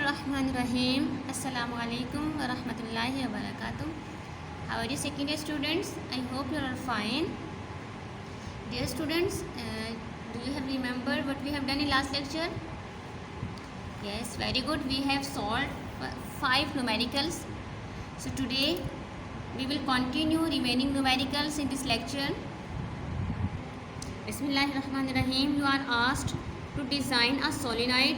Bismillahirrahmanirrahim. Assalamu alaikum wa rahmatullahi wa barakatuh. How are you second year students? I hope you are fine. Dear students, do you have remembered what we have done in last lecture? Yes, very good. We have solved 5 numericals. So today we will continue remaining numericals in this lecture. Bismillahirrahmanirrahim. You are asked to design a solenoid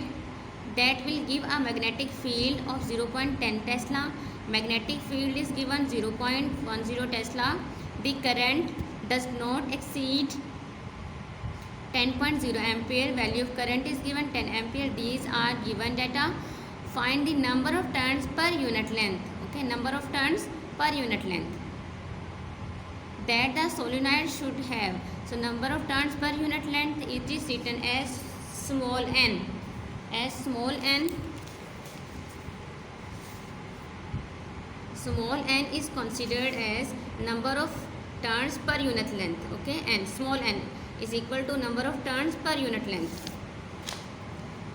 that will give a magnetic field of 0.10 Tesla. Magnetic field is given 0.10 Tesla. The current does not exceed 10.0 ampere. Value of current is given 10 ampere. These are given data. Find the number of turns per unit length. Okay, number of turns per unit length that the solenoid should have. So number of turns per unit length, it is written as small n. As small n. Small n is considered as number of turns per unit length. Okay, and small n is equal to number of turns per unit length.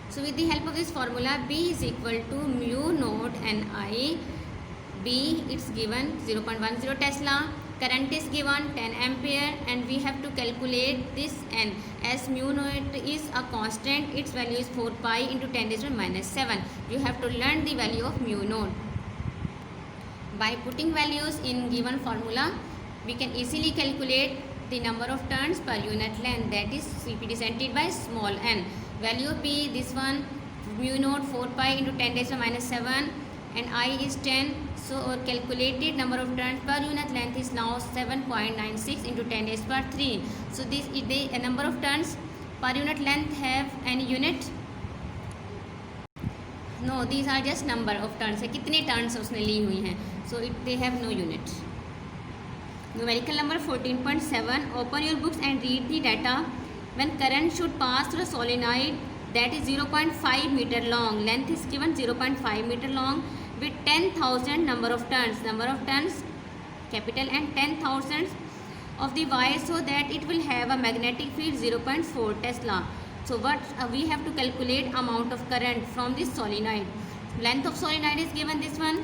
So with the help of this formula, B is equal to mu naught Ni. B it's given 0.10 Tesla. Current is given 10 ampere and we have to calculate this n. As mu naught is a constant, its value is 4 pi into 10 raised to minus 7. You have to learn the value of mu naught. By putting values in given formula, we can easily calculate the number of turns per unit length, that is represented by small n. Value of B, this one, mu naught 4 pi into 10 raised to minus 7 and I is 10. So our calculated number of turns per unit length is now 7.96 into 10 raised to 3. So this is the number of turns per unit length have any unit? No, these are just number of turns. कितने turns उसने ली हुई हैं. So they have no unit. Numerical number 14.7. Open your books and read the data. When current should pass through a solenoid that is 0.5 meter long, length is given 0.5 meter long, with 10,000 number of turns, capital and 10,000 of the wire, so that it will have a magnetic field 0.4 Tesla. So what we have to calculate amount of current from this solenoid. Length of solenoid is given this one,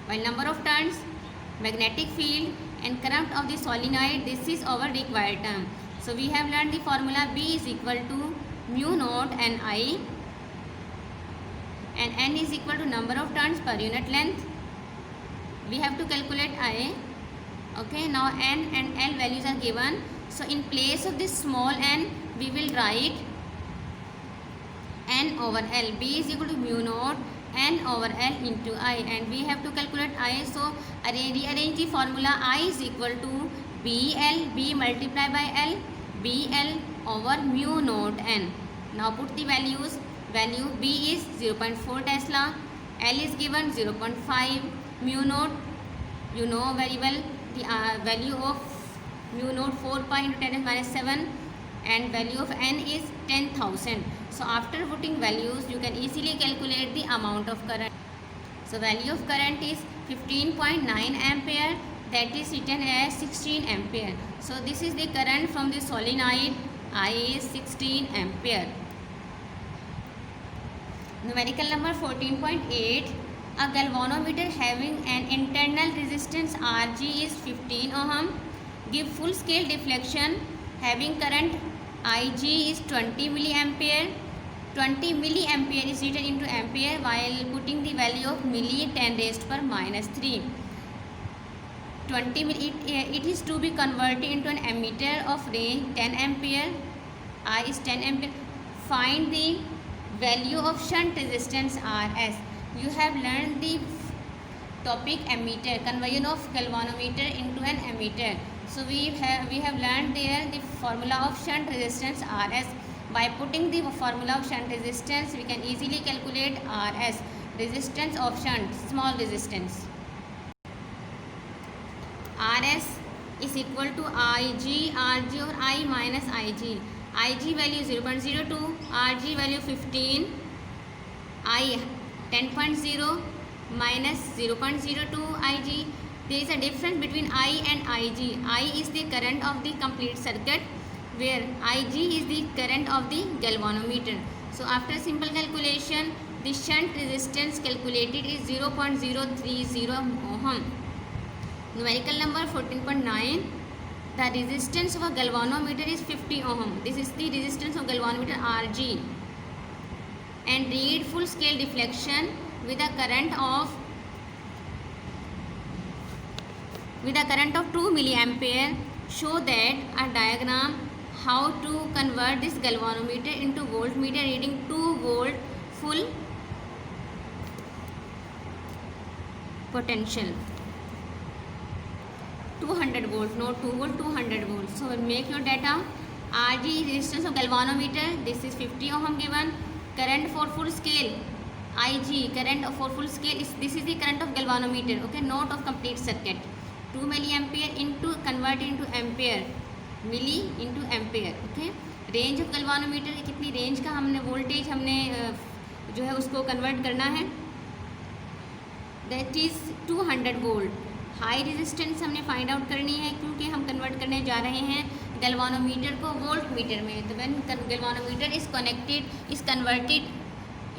while number of turns, magnetic field and current of the solenoid, this is our required term. So we have learned the formula. B is equal to mu naught Ni and n is equal to number of turns per unit length. We have to calculate I. Okay, now n and L values are given. So in place of this small n, we will write n over L. B is equal to mu naught n over L into I, and we have to calculate I. So rearrange the formula. I is equal to BL, B multiplied by L, BL over mu naught n. Now put the values. Value B is 0.4 Tesla, L is given 0.5, mu naught, you know very well the value of mu naught 4 pi into 10 raised minus 7 and value of n is 10,000. So after putting values, you can easily calculate the amount of current. So value of current is 15.9 ampere, that is written as 16 ampere. So this is the current from the solenoid. I is 16 ampere. Numerical number 14.8. A galvanometer having an internal resistance Rg is 15 ohm. Give full scale deflection having current Ig is 20 milliampere. 20 milliampere is written into ampere while putting the value of milli 10 raised per minus 3. 20 it is to be converted into an ammeter of range 10 ampere. I is 10 ampere. Find the value of shunt resistance Rs. You have learned the topic ammeter, conversion of galvanometer into an ammeter. So we have learned there the formula of shunt resistance Rs. By putting the formula of shunt resistance, we can easily calculate Rs, resistance of shunt, small resistance. Rs is equal to Ig, Rg or I minus Ig. Ig value 0.02, Rg value 15, I 10.0 minus 0.02 Ig. There is a difference between I and Ig. I is the current of the complete circuit, where Ig is the current of the galvanometer. So after simple calculation, the shunt resistance calculated is 0.030 ohm. Numerical number 14.9. The resistance of a galvanometer is 50 ohm. This is the resistance of galvanometer Rg. And read full scale deflection with a current of 2 milliampere. Show that a diagram how to convert this galvanometer into voltmeter reading 2 volt full potential. 200 volt, not 2 volt, 200 volt. So make your data. Rg resistance of galvanometer, this is 50 ohm given. Current for full scale, Ig, current for full scale, this is the current of galvanometer, okay, not of complete circuit. 2 milliampere into converted into ampere, milli into ampere, okay. Range of galvanometer की कितनी range का हमने voltage हमने जो है उसको convert करना है, that is 200 volt. High resistance हमने फाइंड आउट करनी है क्योंकि हम कन्वर्ट करने जा रहे हैं गैल्वानोमीटर को वोल्ट मीटर में. तो when galvanometer is converted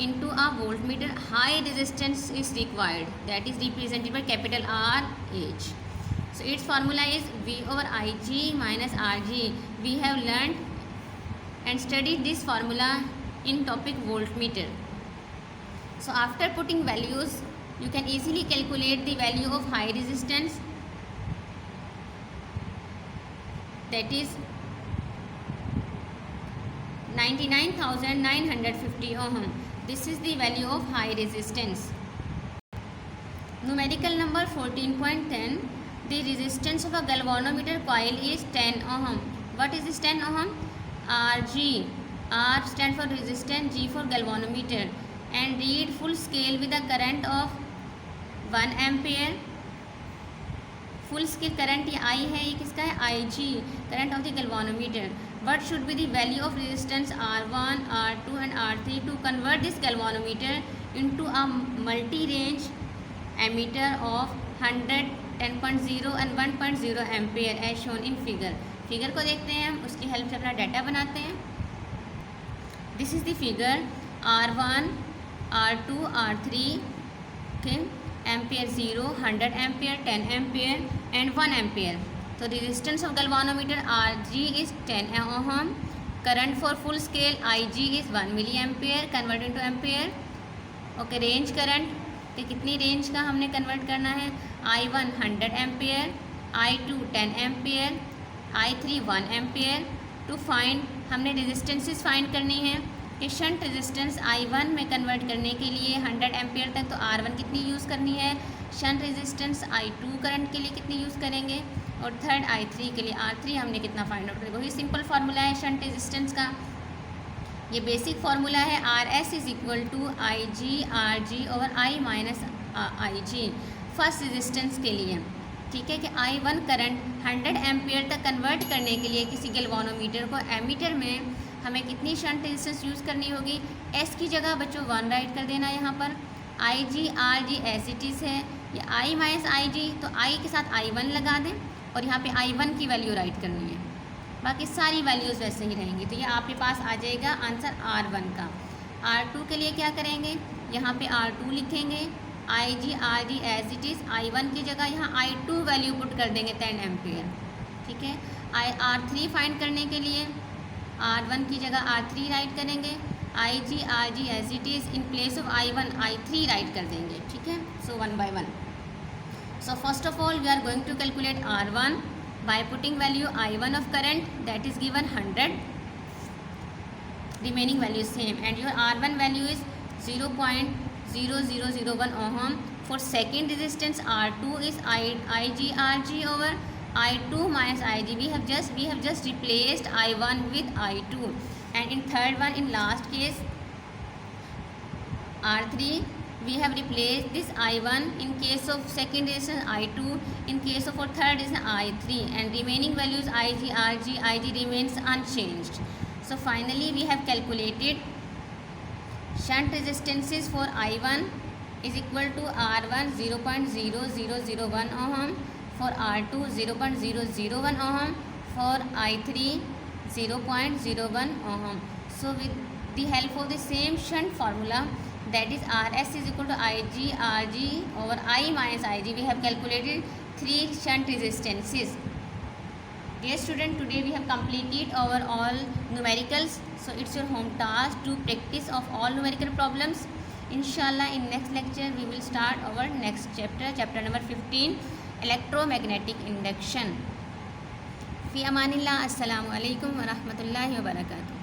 into a volt meter, high resistance is required, that is represented by capital R H. So its formula is V over Ig minus Rg. We have learned and studied this formula in topic voltmeter. So after putting values, you can easily calculate the value of high resistance, that is 99,950 ohm. This is the value of high resistance. Numerical number 14.10. The resistance of a galvanometer coil is 10 ohm. What is this 10 ohm? Rg. R stands for resistance, G for galvanometer. And read full scale with a current of 1 ampere. Full scale current ये I है, ये किसका है? Ig, current of the galvanometer. What should be the value of resistance R1, R2 and R3 to convert this galvanometer into a multi-range ammeter of 100, 10.0 and 1.0 ampere as shown in figure. Figure को देखते हैं हम, उसकी help से अपना data बनाते हैं. This is the figure. R1, R2, R3, okay, ampere 0, 100 ampere, 10 ampere and 1 ampere. तो resistance of galvanometer Rg is 10 ohm. Current for full scale Ig is 1 milliampere convert into ampere. Okay, range current, तो कितनी range का हमने convert करना है? I1 100 ampere, I2 10 ampere, I3 1 ampere. To find, हमने resistances find करनी है कि शंट रेजिस्टेंस I1 में कन्वर्ट करने के लिए 100 एम्पेयर तक तो R1 कितनी यूज़ करनी है, शंट रेजिस्टेंस I2 करंट के लिए कितनी यूज़ करेंगे, और थर्ड I3 के लिए R3 हमने कितना फाइंड आउट करेंगे. वही सिंपल फार्मूला है शंट रेजिस्टेंस का. ये बेसिक फार्मूला है. RS is equal to IG Rg over I minus Ig first resistance के लिए. ठीक है कि I1 करंट 100 एम्पेयर तक कन्वर्ट करने के लिए किसी गैल्वानोमीटर को एमीटर में हमें कितनी शंट रेजिस्टेंस यूज़ करनी होगी. S की जगह बच्चों 1 राइट कर देना यहाँ पर. IG Rg as it is है, ये I माइनस Ig, तो I के साथ I1 लगा दें और यहाँ पे I1 की वैल्यू राइट करनी है. बाकी सारी वैल्यूज़ वैसे ही रहेंगी. तो ये आपके पास आ जाएगा आंसर R1 का. R2 के लिए क्या करेंगे, यहाँ पे R2 लिखेंगे. IG Rg as it is, I1 की जगह यहाँ I2 वैल्यू पुट कर देंगे 10 एम्पेयर. ठीक है. R3 फाइंड करने के लिए R1 की जगह R3 राइट करेंगे. IG Rg as it is, in place of I1 I3 right कर देंगे. ठीक है. सो 1 by 1. So first of all we are going to calculate R1 by putting value I1 of current, that is given 100. Remaining value is same and your R1 value is 0.0001 ohm. For second resistance R2 is Ig Rg over I2 minus Ig. We have just replaced I1 with I2. And in third one, in last case R3, we have replaced this I1. In case of second resistance I2, in case of our third is I3, and remaining values Ig Rg. Ig remains unchanged. So finally we have calculated shunt resistances for I1 is equal to R1 0.0001 ohm, for R2 0.001 ohm, for I3 0.01 ohm. So with with the help of the same shunt formula, that is Rs is equal to Ig Rg over I minus Ig, we have calculated 3 shunt resistances. Dear student, today we have completed our all numericals. So it's your home task to practice of all numerical problems. Inshallah, in next lecture we will start our next chapter, chapter number 15, electromagnetic induction. Fi amanillah. Assalamu alaikum wa rahmatullahi wa barakatuh.